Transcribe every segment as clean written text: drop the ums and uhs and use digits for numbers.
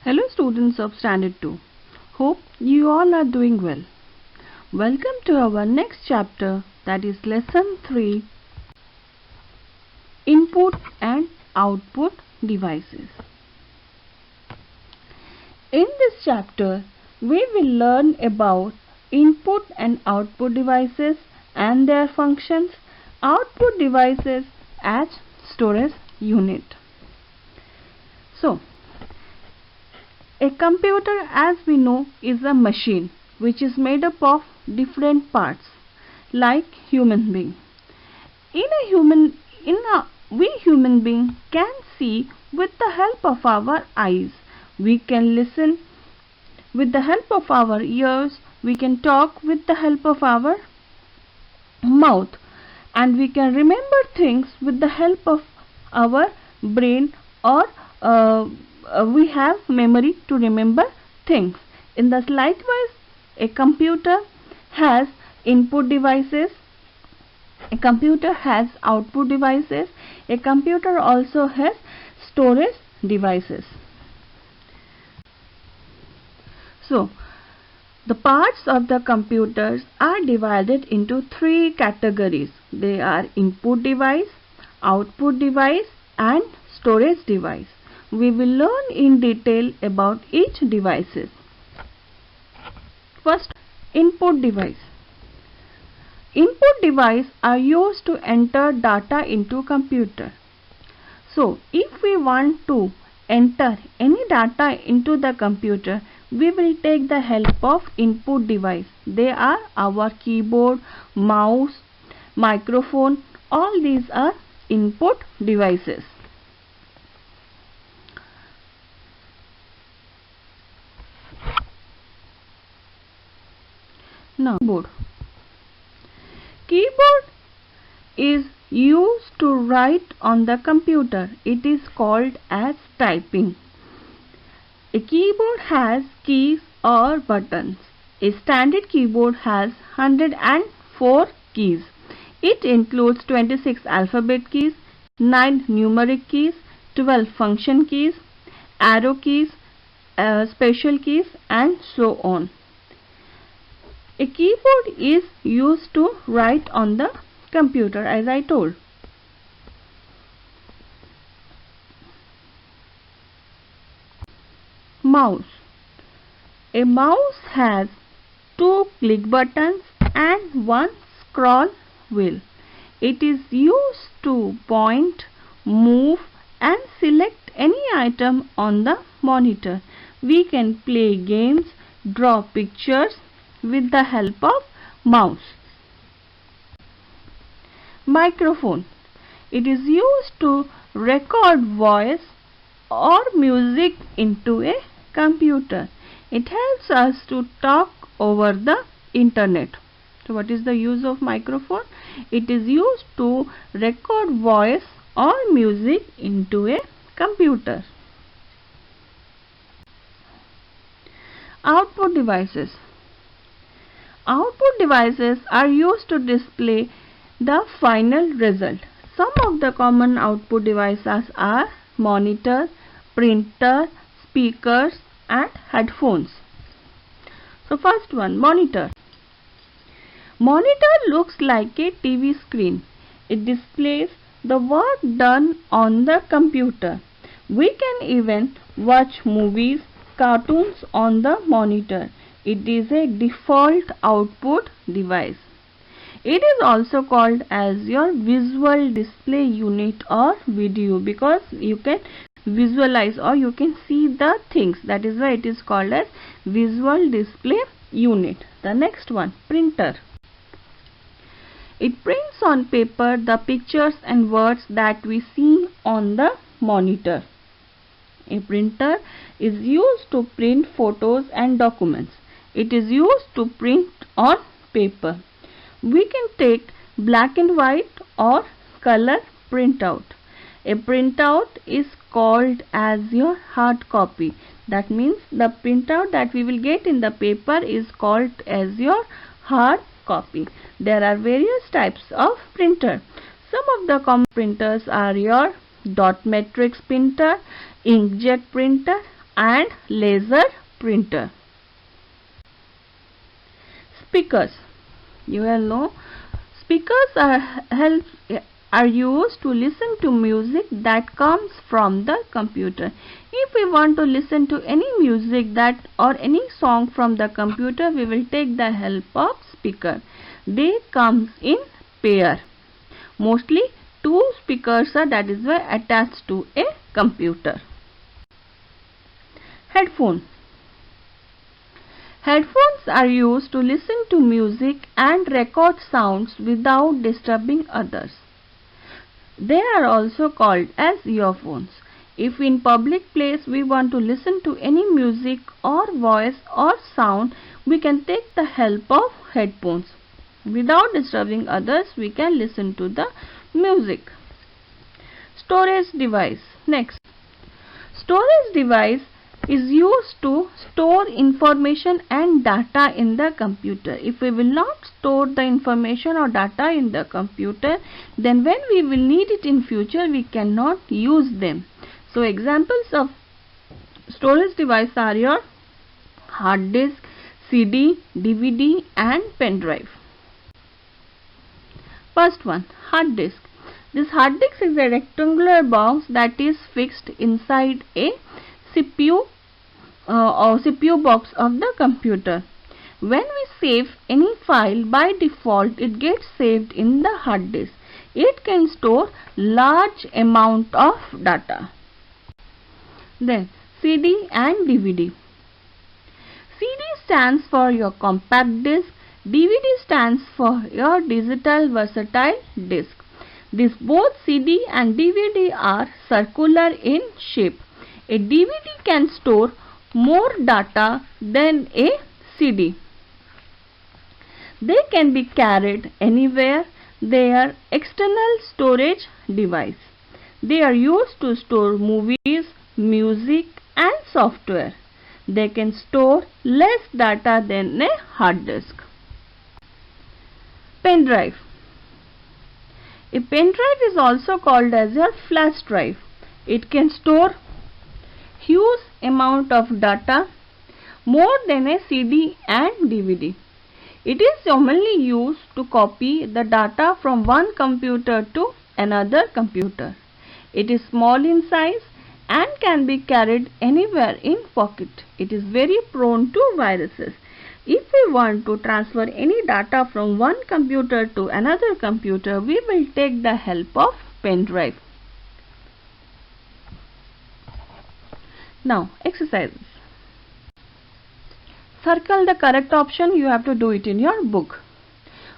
Hello students of Standard 2. Hope you all are doing well. Welcome to our next chapter, that is lesson 3, Input and Output Devices. In this chapter, we will learn about input and output devices and their functions, output devices as storage unit. So, a computer, as we know, is a machine which is made up of different parts like human being. We human being can see with the help of our eyes. We can listen with the help of our ears. We can talk with the help of our mouth, and we can remember things with the help of our brain, or we have memory to remember things. In the likewise, a computer has input devices, a computer has output devices, a computer also has storage devices. So, the parts of the computers are divided into 3 categories. They are input device, output device and storage device. We will learn in detail about each devices. First, input device. Input device are used to enter data into computer. So, if we want to enter any data into the computer, we will take the help of input device. They are our keyboard, mouse, microphone. All these are input devices. Now, keyboard is used to write on the computer. It is called as typing. A keyboard has keys or buttons. A standard keyboard has 104 keys. It includes 26 alphabet keys, 9 numeric keys, 12 function keys, arrow keys, special keys and so on. A keyboard is used to write on the computer, as I told. Mouse. A mouse has 2 click buttons and 1 scroll wheel. It is used to point, move and select any item on the monitor. We can play games, draw pictures with the help of mouse. Microphone. It is used to record voice or music into a computer. It helps us to talk over the internet. So what is the use of microphone? It is used to record voice or music into a computer. Output devices. Output devices are used to display the final result. Some of the common output devices are monitor, printer, speakers and headphones. So first one, monitor. Monitor looks like a TV screen. It displays the work done on the computer. We can even watch movies, cartoons on the monitor. It is a default output device. It is also called as your visual display unit or video, because you can visualize or you can see the things. That is why it is called as visual display unit. The next one, printer. It prints on paper the pictures and words that we see on the monitor. A printer is used to print photos and documents. It is used to print on paper. We can take black and white or color printout. A printout is called as your hard copy. That means the printout that we will get in the paper is called as your hard copy. There are various types of printer. Some of the common printers are your dot matrix printer, inkjet printer, and laser printer. Speakers. You all know speakers are used to listen to music that comes from the computer. If we want to listen to any music or any song from the computer, we will take the help of speaker. They comes in pair. Mostly two speakers are attached to a computer. Headphone. Headphones are used to listen to music and record sounds without disturbing others. They are also called as earphones. If in public place we want to listen to any music or voice or sound, we can take the help of headphones. Without disturbing others, we can listen to the music. Storage device. Next. Storage device is used to store information and data in the computer. If we will not store the information or data in the computer, then when we will need it in future, we cannot use them. So examples of storage device are your hard disk, CD, DVD and pen drive. First one, hard disk. This hard disk is a rectangular box that is fixed inside a CPU or CPU box of the computer. When we save any file, by default it gets saved in the hard disk. It can store large amount of data. Then CD and DVD. CD stands for your compact disc. DVD stands for your digital versatile disc. These both CD and DVD are circular in shape. A DVD can store more data than a CD. They can be carried anywhere. They are external storage device. They are used to store movies, music and software. They can store less data than a hard disk. Pen drive. A pen drive is also called as a flash drive. It can store huge amount of data, more than a CD and DVD. It is commonly used to copy the data from one computer to another computer. It is small in size and can be carried anywhere in pocket. It is very prone to viruses. If we want to transfer any data from one computer to another computer, we will take the help of pen drive. Now, exercises. Circle the correct option. You have to do it in your book.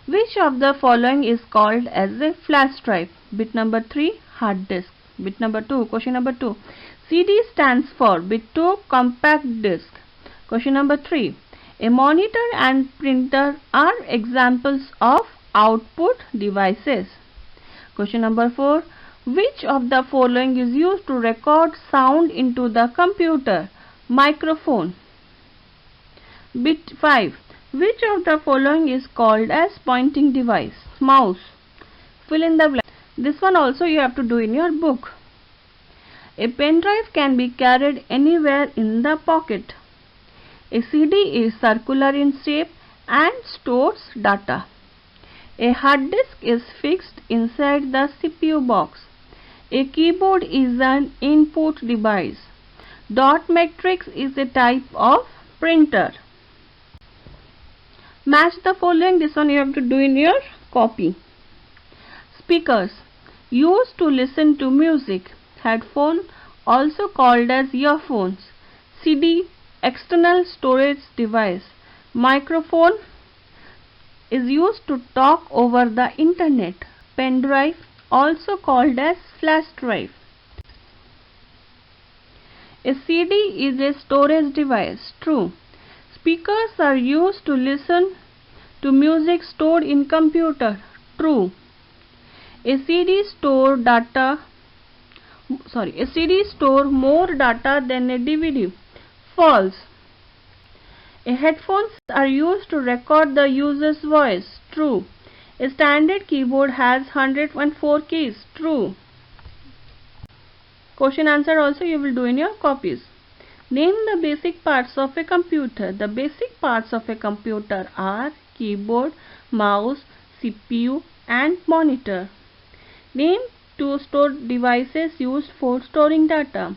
Which of the following is called as a flash drive? Bit number 3, hard disk. Bit number 2, question number 2. CD stands for bit 2, compact disk. Question number 3. A monitor and printer are examples of output devices. Question number 4. Which of the following is used to record sound into the computer? Microphone. Bit 5. Which of the following is called as pointing device? Mouse. Fill in the blank. This one also you have to do in your book. A pen drive can be carried anywhere in the pocket. A CD is circular in shape and stores data. A hard disk is fixed inside the CPU box. A keyboard is an input device. Dot matrix is a type of printer. Match the following. This one you have to do in your copy. Speakers used to listen to music. Headphone, also called as earphones. CD, external storage device. Microphone is used to talk over the internet. Pen drive, also called as flash drive. A CD is a storage device. True. Speakers are used to listen to music stored in computer. True. A CD store more data than a DVD. False. A headphones are used to record the user's voice. True. A standard keyboard has 104 keys. True. Question answer also you will do in your copies. Name the basic parts of a computer. The basic parts of a computer are keyboard, mouse, CPU and monitor. Name two devices used for storing data.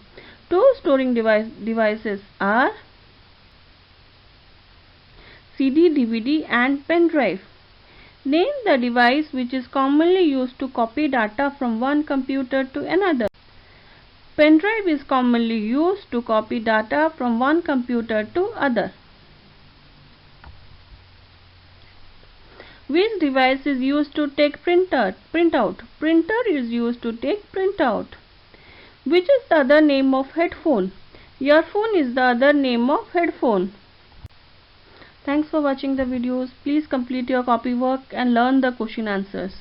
Two storing devices are CD, DVD and pen drive. Name the device which is commonly used to copy data from one computer to another. Pen drive is commonly used to copy data from one computer to other. Which device is used to take printout? Printer is used to take printout. Which is the other name of headphone? Earphone is the other name of headphone. Thanks for watching the videos. Please complete your copy work and learn the question answers.